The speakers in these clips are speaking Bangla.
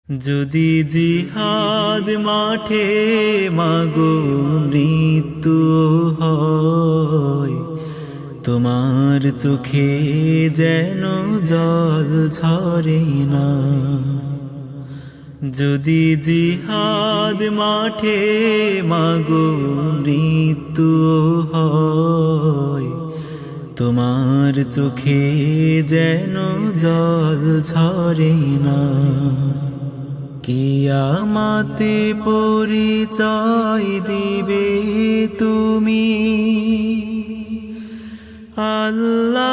যদি জিহাদ মাঠে মাগো মৃত্যু হয়, তোমার চোখে যেন জল ঝরে না। যদি জিহাদ মাঠে মাগো মৃত্যু হয়, তোমার চোখে যেন জল ঝরে না। কিয়ামতে পরিচয় দিবে তুমি আল্লাহ,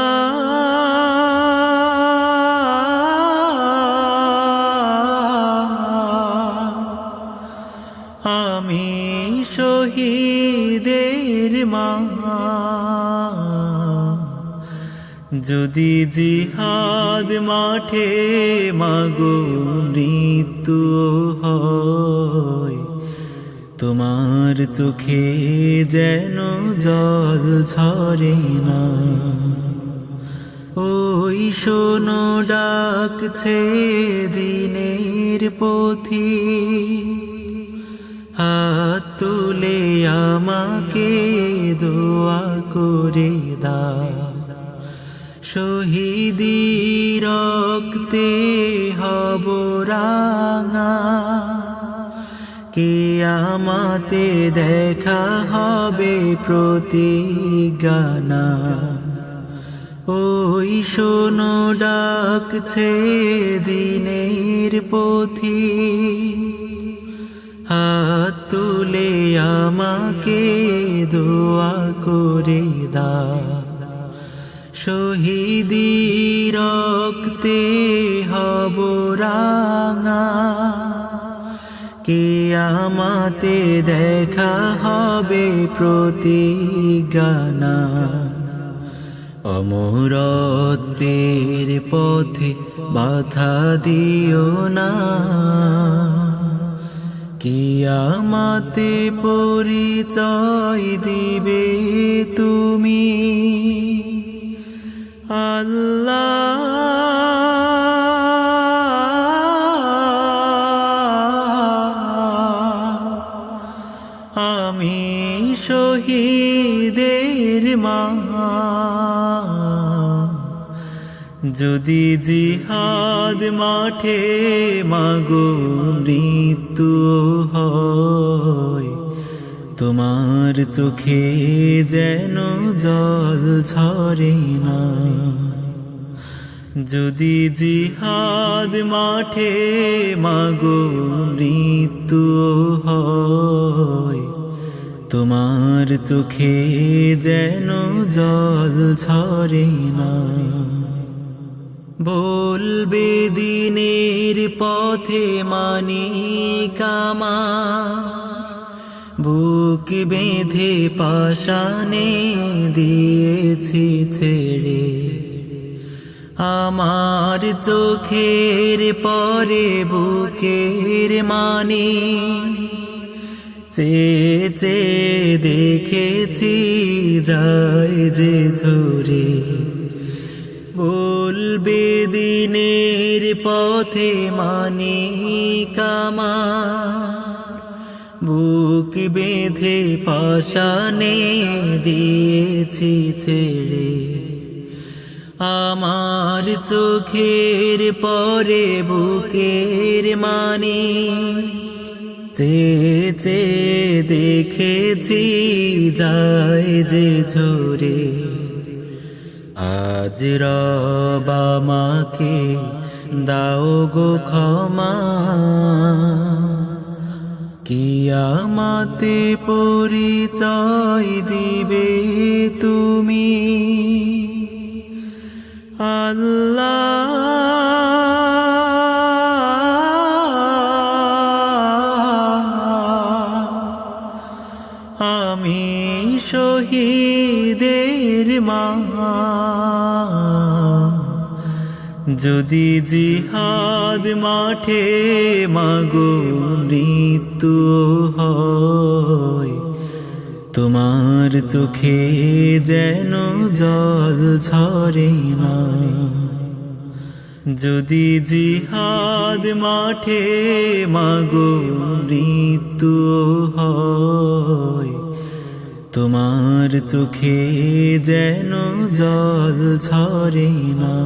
আমি শহীদের মা। যদি জিহাদ মাঠে মাগো মৃত্যু হয়, তোমার চোখে যেন জল ঝরে না। ওই শোনো ডাকছে দিনের পথি, হাত তুলে আমাকে দোয়া করে দাও। শহীদি রক্তে হব রাঙা, কিয়ামতে দেখা হবে প্রতিজ্ঞা। ওই শোনো ডাকছে দিনের পথি, হাত তুলে আমাকে দোয়া করে দাও। শহীদি রক্তে হব রাঙা, কিয়ামতে দেখা হবে প্রতিজ্ঞা। অমরত্বের পথে বাধা দিও না, কিয়ামতে পরিচয় দিবে তুমি আল্লাহ। আমি শহীদের মা। যদি জিহাদ মাঠে মাগো মৃত্যু হয়, তোমার চোখে যেন জল ঝরে না। যদি জিহাদ মাঠে মাগো মৃত্যু হয়, তোমার চোখে যেন জল ঝরে না। বলবে দিনের পথে মানিকামা, বুক বেঁধে পাশানে দিয়েছি ছেড়ে। আমার চোখের পরে বুকের মানি, চেয়ে চেয়ে দেখেছি যায় যে ঝরে। বলবে দিনের পথে মানিকামা, বুক বেঁধে পাশানে দিয়েছি ছেড়ে। আমার চোখের পরে বুকের মানি, চেয়ে চেয়ে দেখেছি যায় যে ঝরে। আজ রব আমাকে দাও গো ক্ষমা, কিয়ামতে পরিচয় দিবে তুমি আল্লাহ। আমি শহীদের মা। যদি জিহাদ মাঠে মাগো মৃত্যু হয়, তোমার চোখে যেন জল ঝরে না। যদি জিহাদ মাঠে মাগো মৃত্যু হয়, তোমার চোখে যেন জল ঝরে না।